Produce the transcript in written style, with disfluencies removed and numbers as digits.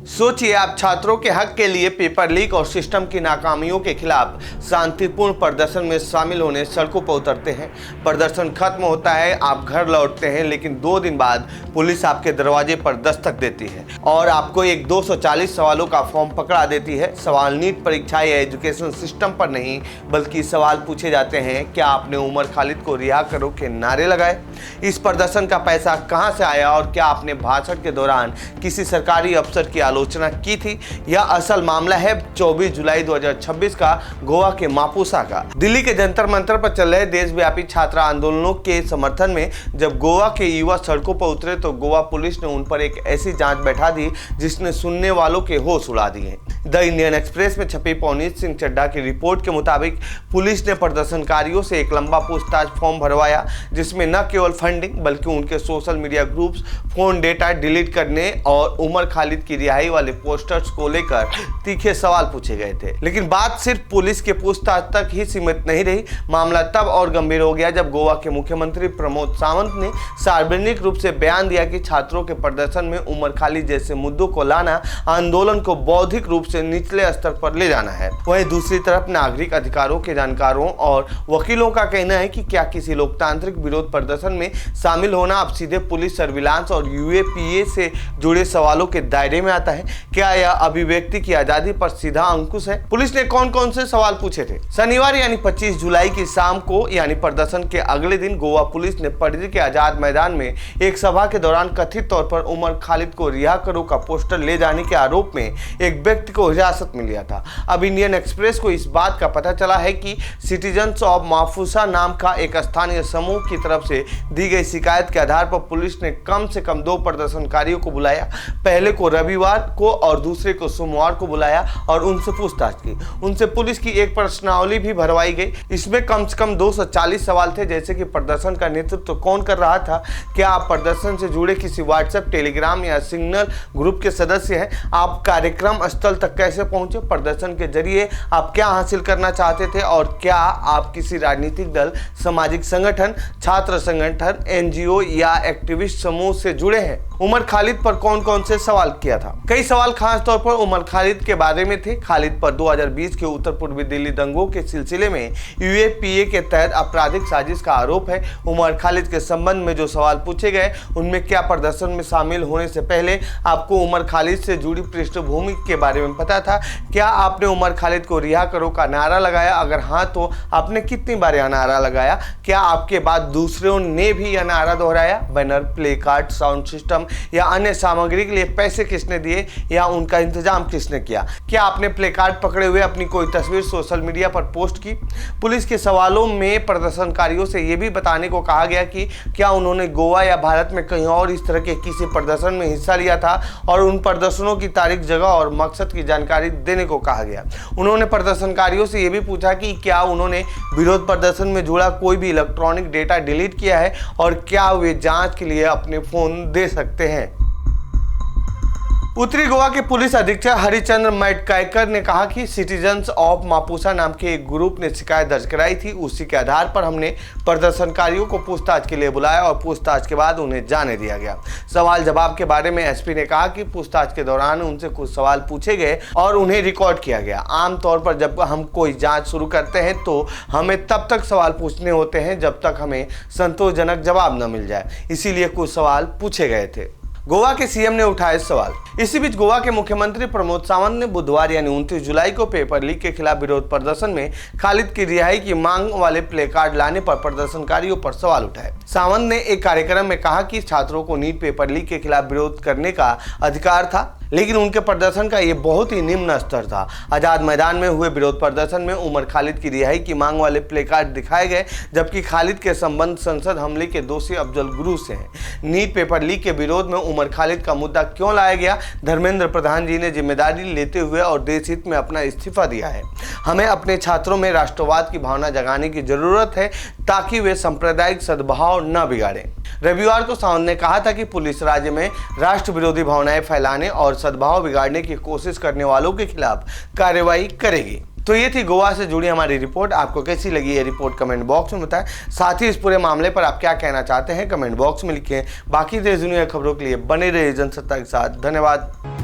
सोचिए, आप छात्रों के हक के लिए पेपर लीक और सिस्टम की नाकामियों के खिलाफ शांतिपूर्ण प्रदर्शन में शामिल होने सड़कों पर उतरते हैं। प्रदर्शन खत्म होता है, आप घर लौटते हैं, लेकिन 2 दिन बाद पुलिस आपके दरवाजे पर दस्तक देती है और आपको एक 240 सवालों का फॉर्म पकड़ा देती है। सवाल नीट परीक्षा या एजुकेशन सिस्टम पर नहीं, बल्कि सवाल पूछे जाते हैं, क्या आपने उमर खालिद को रिहा करो के नारे लगाए? इस प्रदर्शन का पैसा कहां से आया और क्या आपने भाषण के दौरान किसी सरकारी अफसर की आलोचना की थी? यह असल मामला है 24 जुलाई 2026 का गोवा के मापुसा का। दिल्ली के जंतर मंतर पर चल रहे देशव्यापी छात्र आंदोलनों के समर्थन में जब गोवा के युवा सड़कों पर उतरे तो गोवा पुलिस ने उन पर एक ऐसी जांच बैठा दी जिसने सुनने वालों के होश उड़ा दिए। द इंडियन एक्सप्रेस में छपी पवनीत सिंह चड्ढा की रिपोर्ट के मुताबिक पुलिस ने प्रदर्शनकारियों से एक लंबा पूछताछ फॉर्म भरवाया, जिसमें न केवल फंडिंग बल्कि उनके social media groups, phone data delete करने और उमर खालिद की रिहाई वाले पोस्टर्स को लेकर तीखे सवाल पूछे गए थे। लेकिन बात सिर्फ पुलिस के पूछताछ तक ही सीमित नहीं रही। मामला तब और गंभीर हो गया जब गोवा के मुख्यमंत्री प्रमोद सावंत ने सार्वजनिक रूप से बयान दिया कि छात्रों के प्रदर्शन में उमर खालिद जैसे मुद्दों को लाना आंदोलन को बौद्धिक रूप से निचले स्तर पर ले जाना है। वहीं दूसरी तरफ नागरिक अधिकारों के जानकारों और वकीलों का कहना है कि क्या किसी लोकतांत्रिक विरोध प्रदर्शन में शामिल होना अब सीधे पुलिस सर्विलांस और यूएपीए से जुड़े सवालों के दायरे में आता है? क्या यह अभिव्यक्ति की आजादी पर सीधा अंकुश है? पुलिस ने कौन कौन से सवाल पूछे थे? शनिवार यानी 25 जुलाई की शाम को यानी प्रदर्शन के अगले दिन गोवा पुलिस ने पणजी के आजाद मैदान में एक सभा के दौरान कथित तौर पर उमर खालिद को रिहा करो का पोस्टर ले जाने के आरोप में एक व्यक्ति को हिरासत में लिया था। अब इंडियन एक्सप्रेस को इस बात का पता चला है कि सिटीजन्स ऑफ मापुसा नाम का एक स्थानीय समूह की तरफ से दी गई शिकायत के आधार पर पुलिस ने कम से कम 2 प्रदर्शनकारियों को बुलाया। पहले को रविवार को और दूसरे को सोमवार को बुलाया और उनसे पूछताछ की। उनसे पुलिस की एक प्रश्नावली भी भरवाई गई। इसमें कम से कम 240 सवाल थे, जैसे कि प्रदर्शन का नेतृत्व कौन कर रहा था, क्या आप प्रदर्शन से जुड़े किसी व्हाट्सएप, टेलीग्राम या सिग्नल ग्रुप के सदस्य हैं, आप कार्यक्रम स्थल तक कैसे पहुंचे, प्रदर्शन के जरिए आप क्या हासिल करना चाहते थे और क्या आप किसी राजनीतिक दल, सामाजिक संगठन, छात्र संगठन, एनजीओ या एक्टिविस्ट समूह से जुड़े हैं। उमर खालिद पर कौन कौन से सवाल किया था? कई सवाल खास तौर पर उमर खालिद के बारे में थे। खालिद पर 2020 के उत्तर पूर्वी दिल्ली दंगों के सिलसिले में यूएपीए के तहत आपराधिक साजिश का आरोप है। उमर खालिद के संबंध में जो सवाल पूछे गए उनमें क्या प्रदर्शन में शामिल होने से पहले आपको उमर खालिद से जुड़ी पृष्ठभूमि के बारे में पता था? क्या आपने उमर खालिद को रिहा करो का नारा लगाया? अगर हाँ तो आपने कितनी बार यह नारा लगाया? क्या आपके बाद दूसरों ने भी यह नारा दोहराया? Banner, play card, sound system या अन्य सामग्री के लिए पैसे किसने दिए या उनका इंतजाम किसने किया? क्या आपने प्ले कार्ड पकड़े हुए अपनी कोई तस्वीर सोशल मीडिया पर पोस्ट की? पुलिस के सवालों में प्रदर्शनकारियों से यह भी बताने को कहा गया कि क्या उन्होंने गोवा या भारत में कहीं और इस तरह के किसी प्रदर्शन में हिस्सा लिया था और उन प्रदर्शनों की तारीख, जगह और मकसद की जानकारी देने को कहा गया। उन्होंने प्रदर्शनकारियों से यह भी पूछा कि क्या उन्होंने विरोध प्रदर्शन में जुड़ा कोई भी इलेक्ट्रॉनिक डेटा डिलीट किया है और क्या वे जांच के लिए अपने फोन दे सकते हैं। उत्तरी गोवा के पुलिस अधीक्षक हरिचंद्र मैटकायकर ने कहा कि सिटीजन्स ऑफ मापुसा नाम के एक ग्रुप ने शिकायत दर्ज कराई थी। उसी के आधार पर हमने प्रदर्शनकारियों को पूछताछ के लिए बुलाया और पूछताछ के बाद उन्हें जाने दिया गया। सवाल जवाब के बारे में एसपी ने कहा कि पूछताछ के दौरान उनसे कुछ सवाल पूछे गए और उन्हें रिकॉर्ड किया गया। आमतौर पर जब हम कोई जाँच शुरू करते हैं तो हमें तब तक सवाल पूछने होते हैं जब तक हमें संतोषजनक जवाब न मिल जाए, इसीलिए कुछ सवाल पूछे गए थे। गोवा के सीएम ने उठाए सवाल। इसी बीच गोवा के मुख्यमंत्री प्रमोद सावंत ने बुधवार यानी 29 जुलाई को पेपर लीक के खिलाफ विरोध प्रदर्शन में खालिद की रिहाई की मांग वाले प्ले कार्ड लाने पर प्रदर्शनकारियों पर सवाल उठाए। सावंत ने एक कार्यक्रम में कहा कि छात्रों को नीट पेपर लीक के खिलाफ विरोध करने का अधिकार था, लेकिन उनके प्रदर्शन का ये बहुत ही निम्न स्तर था। आजाद मैदान में हुए विरोध प्रदर्शन में उमर खालिद की रिहाई की मांग वाले प्ले कार्ड दिखाए गए, जबकि खालिद के संबंध संसद हमले के दोषी अफजल गुरु से हैं। नीट पेपर लीक के विरोध में उमर खालिद का मुद्दा क्यों लाया गया? धर्मेंद्र प्रधान जी ने जिम्मेदारी लेते हुए और देश हित में अपना इस्तीफा दिया है। हमें अपने छात्रों में राष्ट्रवाद की भावना जगाने की जरूरत है ताकि वे सांप्रदायिक सद्भाव न बिगाड़ें। रविवार को सावंत ने कहा था कि पुलिस राज्य में राष्ट्र विरोधी भावनाएं फैलाने और सद्भाव बिगाड़ने की कोशिश करने वालों के खिलाफ कार्रवाई करेगी। तो ये थी गोवा से जुड़ी हमारी रिपोर्ट। आपको कैसी लगी ये रिपोर्ट कमेंट बॉक्स में बताएं। साथ ही इस पूरे मामले पर आप क्या कहना चाहते हैं कमेंट बॉक्स में लिखें। बाकी देश दुनिया खबरों के लिए बने रहिए जनसत्ता के साथ। धन्यवाद।